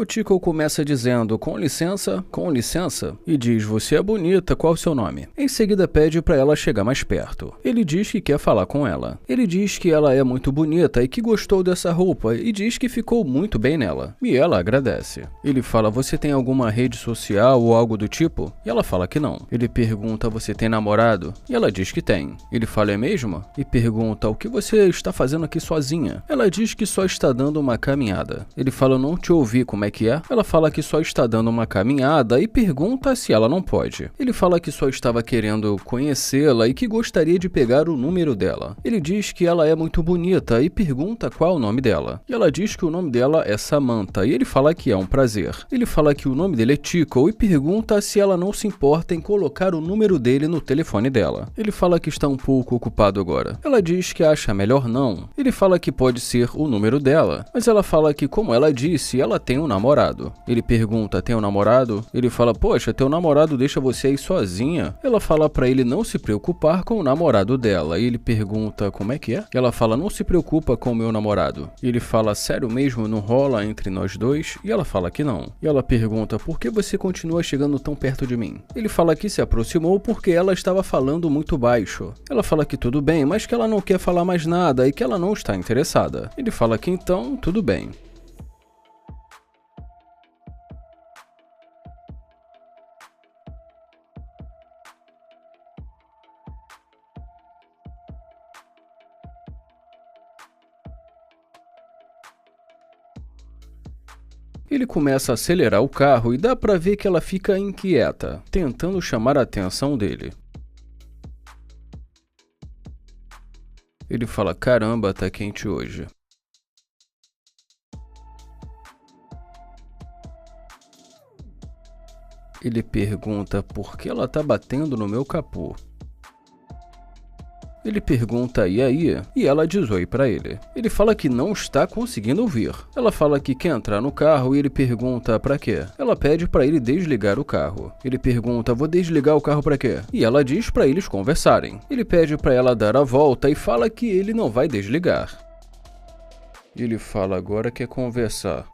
O Tico começa dizendo com licença, e diz você é bonita, qual o seu nome? Em seguida pede para ela chegar mais perto. Ele diz que quer falar com ela. Ele diz que ela é muito bonita e que gostou dessa roupa e diz que ficou muito bem nela. E ela agradece. Ele fala, você tem alguma rede social ou algo do tipo? E ela fala que não. Ele pergunta, você tem namorado? E ela diz que tem. Ele fala, é mesmo? E pergunta, o que você está fazendo aqui sozinha? Ela diz que só está dando uma caminhada. Ele fala, não te ouvi, como é que é? Ela fala que só está dando uma caminhada e pergunta se ela não pode. Ele fala que só estava querendo conhecê-la e que gostaria de pegar o número dela. Ele diz que ela é muito bonita e pergunta qual é o nome dela. E ela diz que o nome dela é Samantha e ele fala que é um prazer. Ele fala que o nome dele é Tico e pergunta se ela não se importa em colocar o número dele no telefone dela. Ele fala que está um pouco ocupado agora. Ela diz que acha melhor não. Ele fala que pode ser o número dela, mas ela fala que, como ela disse, ela tem um namorado. Ele pergunta, tem um namorado? Ele fala, poxa, teu namorado deixa você aí sozinha. Ela fala pra ele não se preocupar com o namorado dela. E ele pergunta, como é que é? Ela fala, não se preocupa com o meu namorado. E ele fala, sério mesmo, não rola entre nós dois? E ela fala que não. E ela pergunta, por que você continua chegando tão perto de mim? Ele fala que se aproximou porque ela estava falando muito baixo. Ela fala que tudo bem, mas que ela não quer falar mais nada e que ela não está interessada. Ele fala que então, tudo bem. Ele começa a acelerar o carro e dá pra ver que ela fica inquieta, tentando chamar a atenção dele. Ele fala, caramba, tá quente hoje. Ele pergunta por que ela tá batendo no meu capô. Ele pergunta e aí? E ela diz oi pra ele. Ele fala que não está conseguindo ouvir. Ela fala que quer entrar no carro e ele pergunta pra quê? Ela pede pra ele desligar o carro. Ele pergunta, vou desligar o carro pra quê? E ela diz pra eles conversarem. Ele pede pra ela dar a volta e fala que ele não vai desligar. Ele fala, agora quer conversar.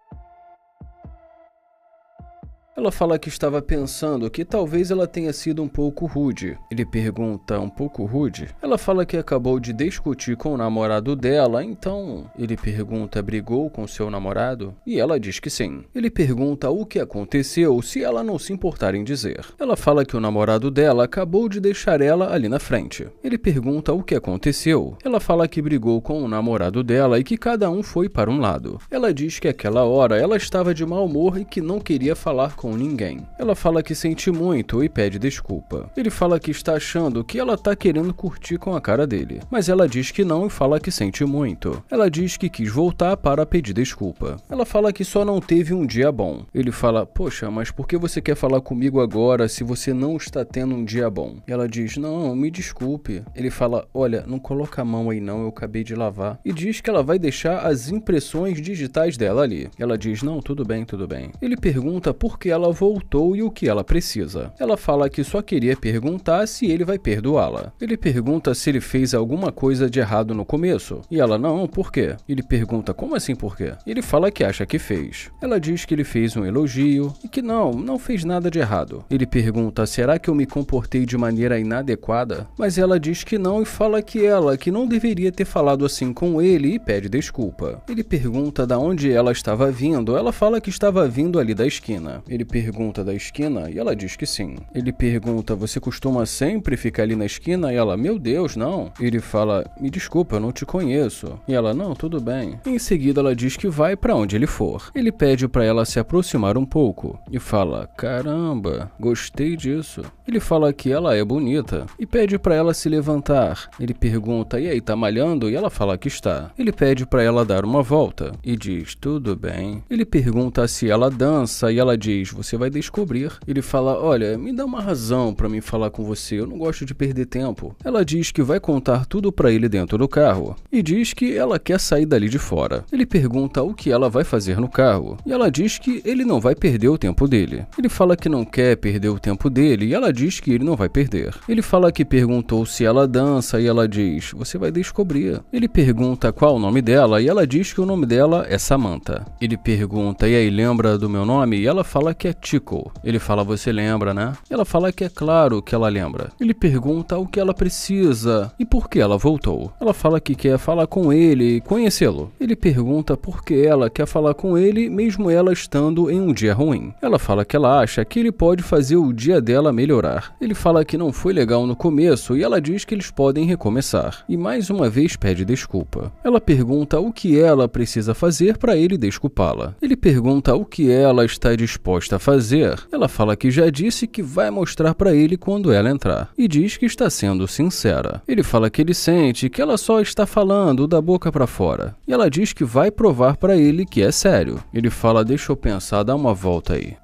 Ela fala que estava pensando que talvez ela tenha sido um pouco rude. Ele pergunta, um pouco rude? Ela fala que acabou de discutir com o namorado dela, então... Ele pergunta, brigou com seu namorado? E ela diz que sim. Ele pergunta o que aconteceu, se ela não se importar em dizer. Ela fala que o namorado dela acabou de deixar ela ali na frente. Ele pergunta o que aconteceu. Ela fala que brigou com o namorado dela e que cada um foi para um lado. Ela diz que aquela hora ela estava de mau humor e que não queria falar com ninguém. Ela fala que sente muito e pede desculpa. Ele fala que está achando que ela tá querendo curtir com a cara dele, mas ela diz que não e fala que sente muito. Ela diz que quis voltar para pedir desculpa. Ela fala que só não teve um dia bom. Ele fala, poxa, mas por que você quer falar comigo agora se você não está tendo um dia bom? E ela diz, não, me desculpe. Ele fala, olha, não coloca a mão aí não, eu acabei de lavar. E diz que ela vai deixar as impressões digitais dela ali. Ela diz, não, tudo bem, tudo bem. Ele pergunta por que ela voltou e o que ela precisa. Ela fala que só queria perguntar se ele vai perdoá-la. Ele pergunta se ele fez alguma coisa de errado no começo. E ela, não, por quê? Ele pergunta, como assim por quê? Ele fala que acha que fez. Ela diz que ele fez um elogio e que não fez nada de errado. Ele pergunta, será que eu me comportei de maneira inadequada? Mas ela diz que não e fala que não deveria ter falado assim com ele e pede desculpa. Ele pergunta da onde ela estava vindo. Ela fala que estava vindo ali da esquina. Ele pergunta da esquina e ela diz que sim. Ele pergunta, você costuma sempre ficar ali na esquina? E ela, meu Deus, não. Ele fala, me desculpa, eu não te conheço. E ela, não, tudo bem. Em seguida ela diz que vai para onde ele for. Ele pede para ela se aproximar um pouco e fala, caramba, gostei disso. Ele fala que ela é bonita e pede para ela se levantar. Ele pergunta, e aí, tá malhando? E ela fala que está. Ele pede para ela dar uma volta e diz, tudo bem. Ele pergunta se ela dança e ela diz, você vai descobrir. Ele fala, olha, me dá uma razão pra mim falar com você, eu não gosto de perder tempo. Ela diz que vai contar tudo pra ele dentro do carro e diz que ela quer sair dali de fora. Ele pergunta o que ela vai fazer no carro e ela diz que ele não vai perder o tempo dele. Ele fala que não quer perder o tempo dele e ela diz que ele não vai perder. Ele fala que perguntou se ela dança e ela diz, você vai descobrir. Ele pergunta qual o nome dela e ela diz que o nome dela é Samantha. Ele pergunta, e aí, lembra do meu nome? E ela fala que é Chico. Ele fala, você lembra, né? Ela fala que é claro que ela lembra. Ele pergunta o que ela precisa e por que ela voltou. Ela fala que quer falar com ele e conhecê-lo. Ele pergunta por que ela quer falar com ele mesmo ela estando em um dia ruim. Ela fala que ela acha que ele pode fazer o dia dela melhorar. Ele fala que não foi legal no começo e ela diz que eles podem recomeçar. E mais uma vez pede desculpa. Ela pergunta o que ela precisa fazer para ele desculpá-la. Ele pergunta o que ela está disposta a fazer. Ela fala que já disse que vai mostrar para ele quando ela entrar. E diz que está sendo sincera. Ele fala que ele sente que ela só está falando da boca para fora. E ela diz que vai provar para ele que é sério. Ele fala, deixa eu pensar, dá uma volta aí.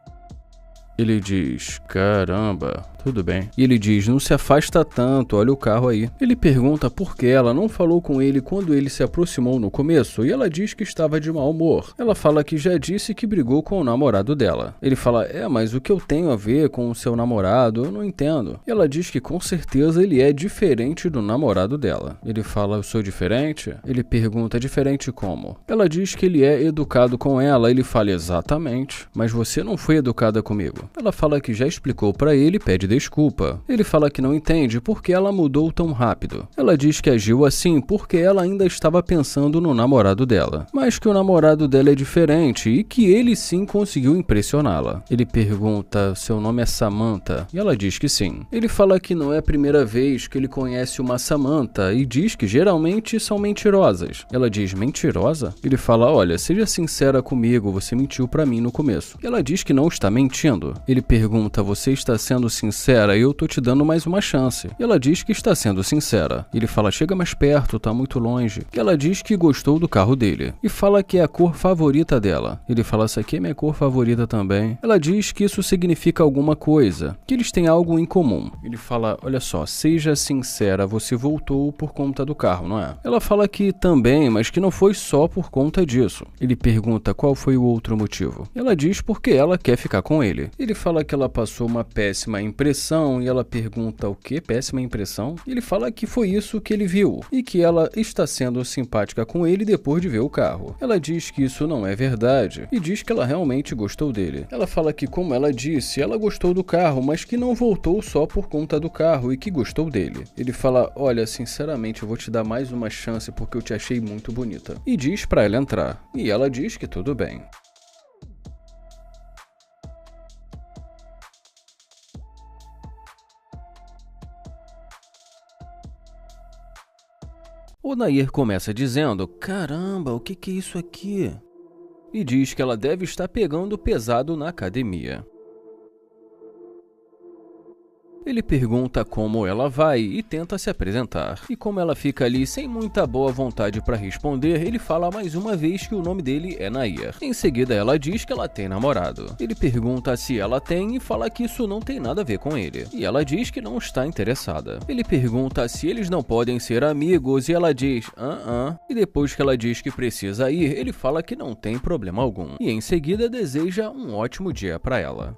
Ele diz, caramba, tudo bem. E ele diz, não se afasta tanto, olha o carro aí. Ele pergunta por que ela não falou com ele quando ele se aproximou no começo e ela diz que estava de mau humor. Ela fala que já disse que brigou com o namorado dela. Ele fala, mas o que eu tenho a ver com o seu namorado, eu não entendo. E ela diz que com certeza ele é diferente do namorado dela. Ele fala, eu sou diferente? Ele pergunta, diferente como? Ela diz que ele é educado com ela. Ele fala, exatamente, mas você não foi educada comigo. Ela fala que já explicou pra ele e pede desculpa. Ele fala que não entende por que ela mudou tão rápido. Ela diz que agiu assim porque ela ainda estava pensando no namorado dela, mas que o namorado dela é diferente e que ele sim conseguiu impressioná-la. Ele pergunta, seu nome é Samantha? E ela diz que sim. Ele fala que não é a primeira vez que ele conhece uma Samantha e diz que geralmente são mentirosas. Ela diz, mentirosa? Ele fala, olha, seja sincera comigo, você mentiu pra mim no começo. E ela diz que não está mentindo. Ele pergunta, você está sendo sincera e eu tô te dando mais uma chance. E ela diz que está sendo sincera. Ele fala, chega mais perto, tá muito longe. E ela diz que gostou do carro dele. E fala que é a cor favorita dela. Ele fala, essa aqui é minha cor favorita também. Ela diz que isso significa alguma coisa, que eles têm algo em comum. Ele fala, olha só, seja sincera, você voltou por conta do carro, não é? Ela fala que também, mas que não foi só por conta disso. Ele pergunta qual foi o outro motivo. Ela diz porque ela quer ficar com ele. Ele fala que ela passou uma péssima impressão e ela pergunta o que? Péssima impressão? Ele fala que foi isso que ele viu e que ela está sendo simpática com ele depois de ver o carro. Ela diz que isso não é verdade e diz que ela realmente gostou dele. Ela fala que, como ela disse, ela gostou do carro, mas que não voltou só por conta do carro e que gostou dele. Ele fala, olha, sinceramente eu vou te dar mais uma chance porque eu te achei muito bonita. E diz pra ela entrar. E ela diz que tudo bem. O Nair começa dizendo, caramba, o que é isso aqui? E diz que ela deve estar pegando pesado na academia. Ele pergunta como ela vai e tenta se apresentar. E como ela fica ali sem muita boa vontade para responder, ele fala mais uma vez que o nome dele é Nair. Em seguida, ela diz que ela tem namorado. Ele pergunta se ela tem e fala que isso não tem nada a ver com ele. E ela diz que não está interessada. Ele pergunta se eles não podem ser amigos e ela diz, E depois que ela diz que precisa ir, ele fala que não tem problema algum. E em seguida deseja um ótimo dia para ela.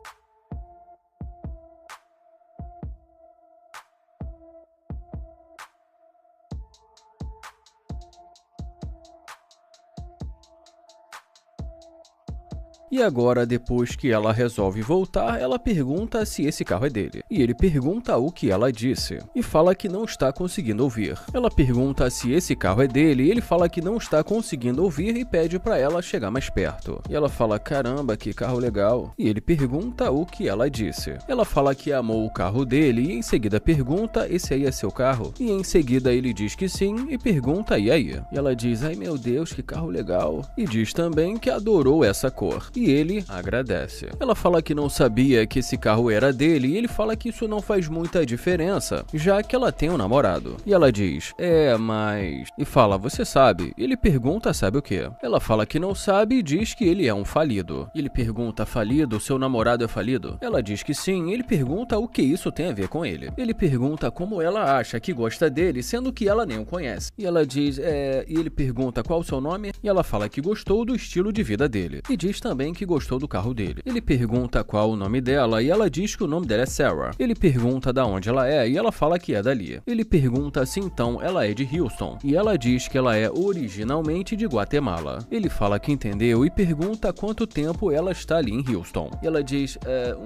E agora, depois que ela resolve voltar, ela pergunta se esse carro é dele. E ele pergunta o que ela disse. E fala que não está conseguindo ouvir. Ela pergunta se esse carro é dele e ele fala que não está conseguindo ouvir e pede para ela chegar mais perto. E ela fala, caramba, que carro legal. E ele pergunta o que ela disse. Ela fala que amou o carro dele e em seguida pergunta, esse aí é seu carro? E em seguida ele diz que sim e pergunta, e aí? E ela diz, ai meu Deus, que carro legal. E diz também que adorou essa cor. E e ele agradece. Ela fala que não sabia que esse carro era dele e ele fala que isso não faz muita diferença, já que ela tem um namorado. E ela diz, mas... E fala, você sabe? Ele pergunta, sabe o quê? Ela fala que não sabe e diz que ele é um falido. Ele pergunta, falido? Seu namorado é falido? Ela diz que sim, ele pergunta o que isso tem a ver com ele. Ele pergunta como ela acha que gosta dele, sendo que ela nem o conhece. E ela diz, e ele pergunta qual o seu nome? E ela fala que gostou do estilo de vida dele. E diz também que gostou do carro dele. Ele pergunta qual o nome dela e ela diz que o nome dela é Sarah. Ele pergunta da onde ela é e ela fala que é dali. Ele pergunta se então ela é de Houston. E ela diz que ela é originalmente de Guatemala. Ele fala que entendeu e pergunta quanto tempo ela está ali em Houston. E ela diz,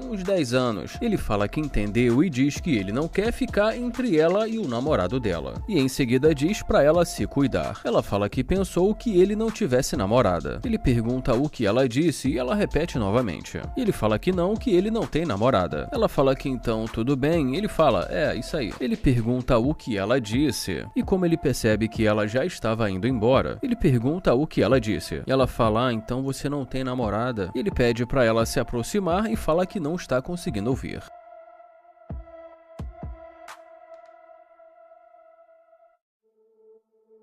uns 10 anos. Ele fala que entendeu e diz que ele não quer ficar entre ela e o namorado dela. E em seguida diz pra ela se cuidar. Ela fala que pensou que ele não tivesse namorada. Ele pergunta o que ela disse e ela repete novamente. Ele fala que ele não tem namorada. Ela fala que então tudo bem. Ele fala, isso aí. Ele pergunta o que ela disse. E como ele percebe que ela já estava indo embora, ele pergunta o que ela disse. E ela fala, então você não tem namorada. E ele pede pra ela se aproximar e fala que não está conseguindo ouvir.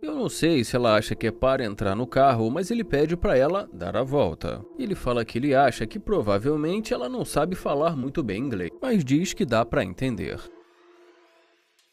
Eu não sei se ela acha que é para entrar no carro, mas ele pede para ela dar a volta. Ele fala que ele acha que provavelmente ela não sabe falar muito bem inglês, mas diz que dá para entender.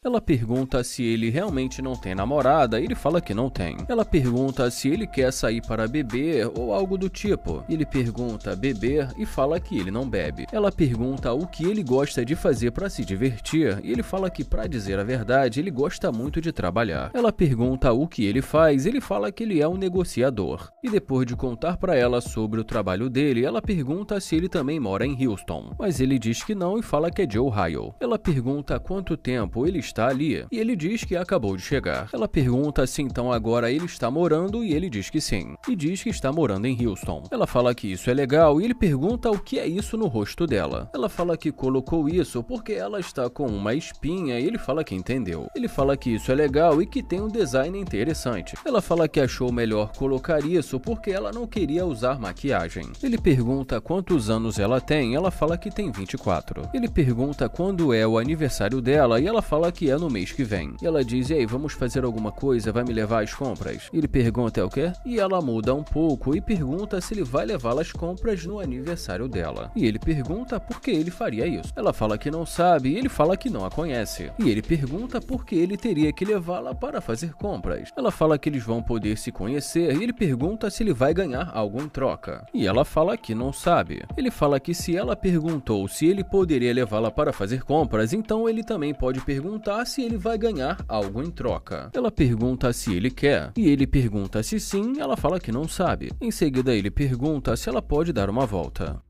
Ela pergunta se ele realmente não tem namorada e ele fala que não tem. Ela pergunta se ele quer sair para beber ou algo do tipo. Ele pergunta beber e fala que ele não bebe. Ela pergunta o que ele gosta de fazer para se divertir e ele fala que, para dizer a verdade, ele gosta muito de trabalhar. Ela pergunta o que ele faz e ele fala que ele é um negociador. E depois de contar para ela sobre o trabalho dele, ela pergunta se ele também mora em Houston. Mas ele diz que não e fala que é de Ohio. Ela pergunta quanto tempo ele está ali, e ele diz que acabou de chegar. Ela pergunta se então agora ele está morando, e ele diz que sim, e diz que está morando em Houston. Ela fala que isso é legal, e ele pergunta o que é isso no rosto dela. Ela fala que colocou isso porque ela está com uma espinha, e ele fala que entendeu. Ele fala que isso é legal e que tem um design interessante. Ela fala que achou melhor colocar isso porque ela não queria usar maquiagem. Ele pergunta quantos anos ela tem, ela fala que tem 24. Ele pergunta quando é o aniversário dela, e ela fala que é no mês que vem. E ela diz, ei, vamos fazer alguma coisa, vai me levar às compras? Ele pergunta, é o quê? E ela muda um pouco e pergunta se ele vai levá-la às compras no aniversário dela. E ele pergunta por que ele faria isso. Ela fala que não sabe e ele fala que não a conhece. E ele pergunta por que ele teria que levá-la para fazer compras. Ela fala que eles vão poder se conhecer e ele pergunta se ele vai ganhar algo em troca. E ela fala que não sabe. Ele fala que se ela perguntou se ele poderia levá-la para fazer compras, então ele também pode perguntar se ele vai ganhar algo em troca. Ela pergunta se ele quer, e ele pergunta se sim, ela fala que não sabe. Em seguida ele pergunta se ela pode dar uma volta.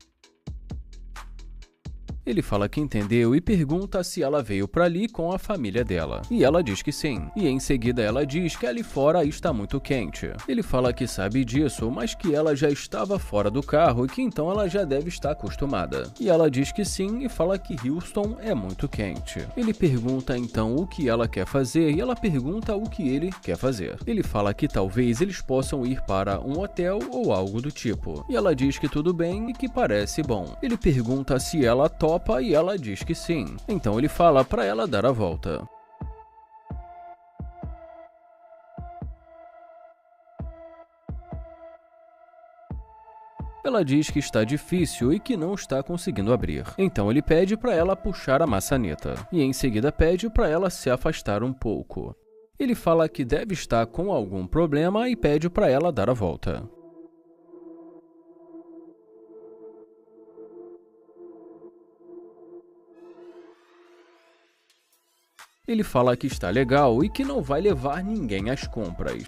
Ele fala que entendeu e pergunta se ela veio para ali com a família dela. E ela diz que sim. E em seguida ela diz que ali fora está muito quente. Ele fala que sabe disso, mas que ela já estava fora do carro e que então ela já deve estar acostumada. E ela diz que sim e fala que Houston é muito quente. Ele pergunta então o que ela quer fazer e ela pergunta o que ele quer fazer. Ele fala que talvez eles possam ir para um hotel ou algo do tipo. E ela diz que tudo bem e que parece bom. Ele pergunta se ela topa e ela diz que sim. Então ele fala para ela dar a volta. Ela diz que está difícil e que não está conseguindo abrir. Então ele pede para ela puxar a maçaneta. E em seguida pede para ela se afastar um pouco. Ele fala que deve estar com algum problema e pede para ela dar a volta. Ele fala que está legal e que não vai levar ninguém às compras.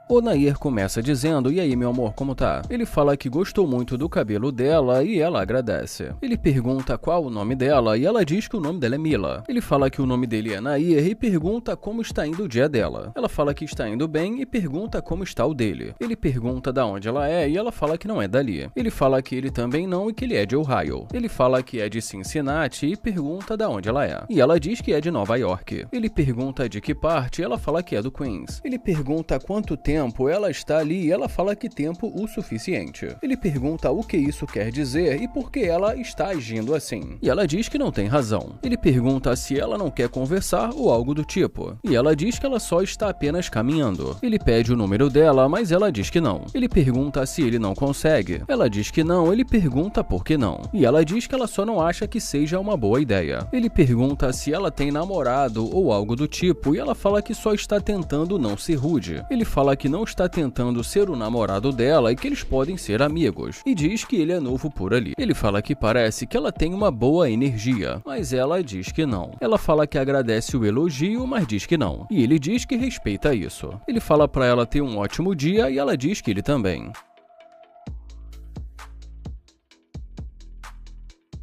O Nair começa dizendo: "E aí, meu amor, como tá?" Ele fala que gostou muito do cabelo dela e ela agradece. Ele pergunta qual o nome dela e ela diz que o nome dela é Mila. Ele fala que o nome dele é Nair e pergunta como está indo o dia dela. Ela fala que está indo bem e pergunta como está o dele. Ele pergunta da onde ela é e ela fala que não é dali. Ele fala que ele também não e que ele é de Ohio. Ele fala que é de Cincinnati e pergunta da onde ela é. E ela diz que é de Nova York. Ele pergunta de que parte e ela fala que é do Queens. Ele pergunta quanto tempo ela está ali e ela fala que tempo o suficiente. Ele pergunta o que isso quer dizer e por que ela está agindo assim. E ela diz que não tem razão. Ele pergunta se ela não quer conversar ou algo do tipo. E ela diz que ela só está apenas caminhando. Ele pede o número dela, mas ela diz que não. Ele pergunta se ele não consegue. Ela diz que não. Ele pergunta por que não. E ela diz que ela só não acha que seja uma boa ideia. Ele pergunta se ela tem namorado ou algo do tipo e ela fala que só está tentando não ser rude. Ele fala que não está tentando ser o namorado dela e que eles podem ser amigos. E diz que ele é novo por ali. Ele fala que parece que ela tem uma boa energia, mas ela diz que não. Ela fala que agradece o elogio, mas diz que não. E ele diz que respeita isso. Ele fala pra ela ter um ótimo dia e ela diz que ele também.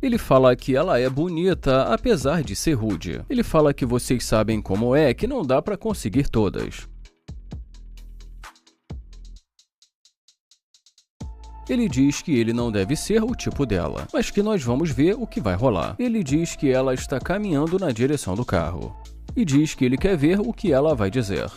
Ele fala que ela é bonita, apesar de ser rude. Ele fala que vocês sabem como é, que não dá pra conseguir todas. Ele diz que ele não deve ser o tipo dela, mas que nós vamos ver o que vai rolar. Ele diz que ela está caminhando na direção do carro. E diz que ele quer ver o que ela vai dizer.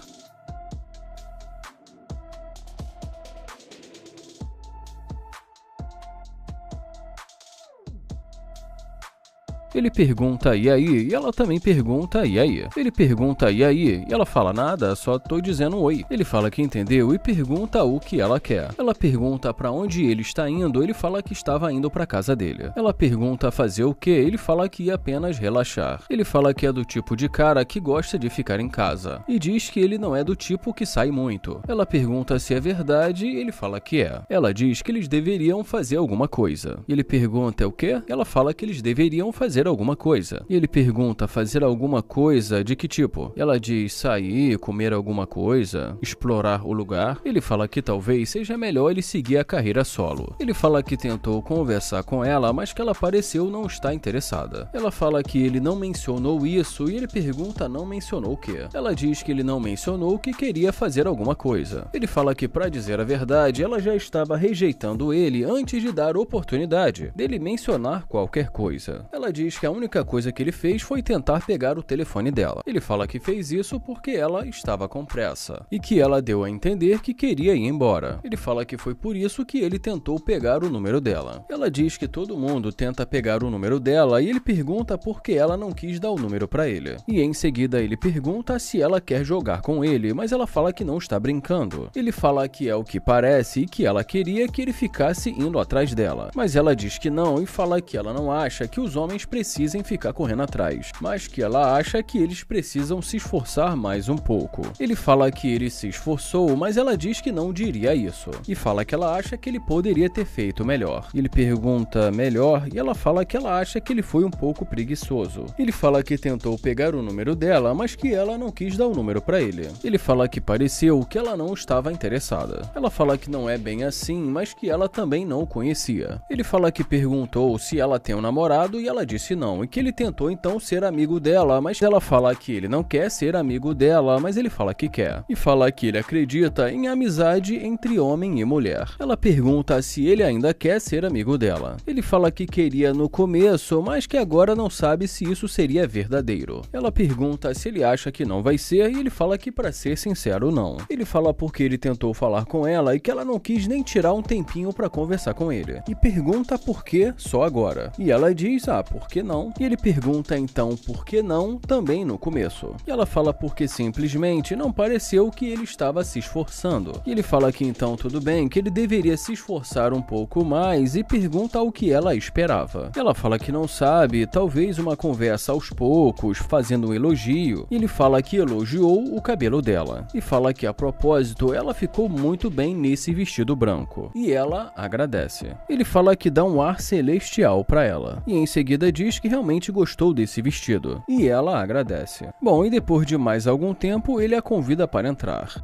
Ele pergunta e aí, e ela também pergunta e aí. Ele pergunta e aí, e ela fala nada, só tô dizendo oi. Ele fala que entendeu e pergunta o que ela quer. Ela pergunta pra onde ele está indo, ele fala que estava indo pra casa dele. Ela pergunta fazer o que, ele fala que ia apenas relaxar. Ele fala que é do tipo de cara que gosta de ficar em casa. E diz que ele não é do tipo que sai muito. Ela pergunta se é verdade e ele fala que é. Ela diz que eles deveriam fazer alguma coisa. Ele pergunta o quê? Ela fala que eles deveriam fazer alguma coisa. E ele pergunta fazer alguma coisa de que tipo? Ela diz sair, comer alguma coisa, explorar o lugar. Ele fala que talvez seja melhor ele seguir a carreira solo. Ele fala que tentou conversar com ela, mas que ela pareceu não estar interessada. Ela fala que ele não mencionou isso e ele pergunta não mencionou o quê? Ela diz que ele não mencionou que queria fazer alguma coisa. Ele fala que, pra dizer a verdade, ela já estava rejeitando ele antes de dar oportunidade dele mencionar qualquer coisa. Ela diz que a única coisa que ele fez foi tentar pegar o telefone dela. Ele fala que fez isso porque ela estava com pressa e que ela deu a entender que queria ir embora. Ele fala que foi por isso que ele tentou pegar o número dela. Ela diz que todo mundo tenta pegar o número dela e ele pergunta por que ela não quis dar o número para ele. E em seguida ele pergunta se ela quer jogar com ele, mas ela fala que não está brincando. Ele fala que é o que parece e que ela queria que ele ficasse indo atrás dela, mas ela diz que não e fala que ela não acha que os homens precisem ficar correndo atrás, mas que ela acha que eles precisam se esforçar mais um pouco. Ele fala que ele se esforçou, mas ela diz que não diria isso, e fala que ela acha que ele poderia ter feito melhor. Ele pergunta melhor e ela fala que ela acha que ele foi um pouco preguiçoso. Ele fala que tentou pegar o número dela, mas que ela não quis dar o número para ele. Ele fala que pareceu que ela não estava interessada. Ela fala que não é bem assim, mas que ela também não o conhecia. Ele fala que perguntou se ela tem um namorado e ela disse não, e que ele tentou então ser amigo dela, mas ela fala que ele não quer ser amigo dela, mas ele fala que quer. E fala que ele acredita em amizade entre homem e mulher. Ela pergunta se ele ainda quer ser amigo dela. Ele fala que queria no começo, mas que agora não sabe se isso seria verdadeiro. Ela pergunta se ele acha que não vai ser e ele fala que, pra ser sincero, não. Ele fala porque ele tentou falar com ela e que ela não quis nem tirar um tempinho pra conversar com ele. E pergunta por que só agora. E ela diz, por que não? E ele pergunta então por que não também no começo. E ela fala porque simplesmente não pareceu que ele estava se esforçando. E ele fala que então tudo bem, que ele deveria se esforçar um pouco mais e pergunta o que ela esperava. Ela fala que não sabe, talvez uma conversa aos poucos, fazendo um elogio. E ele fala que elogiou o cabelo dela. E fala que a propósito ela ficou muito bem nesse vestido branco. E ela agradece. Ele fala que dá um ar celestial para ela. E em seguida diz que realmente gostou desse vestido. E ela agradece. Bom, e depois de mais algum tempo, ele a convida para entrar.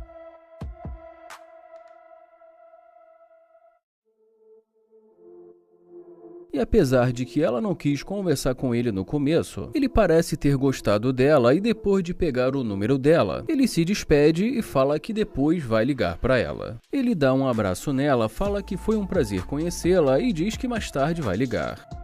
e apesar de que ela não quis conversar com ele no começo, ele parece ter gostado dela e depois de pegar o número dela, ele se despede e fala que depois vai ligar para ela. Ele dá um abraço nela, fala que foi um prazer conhecê-la e diz que mais tarde vai ligar.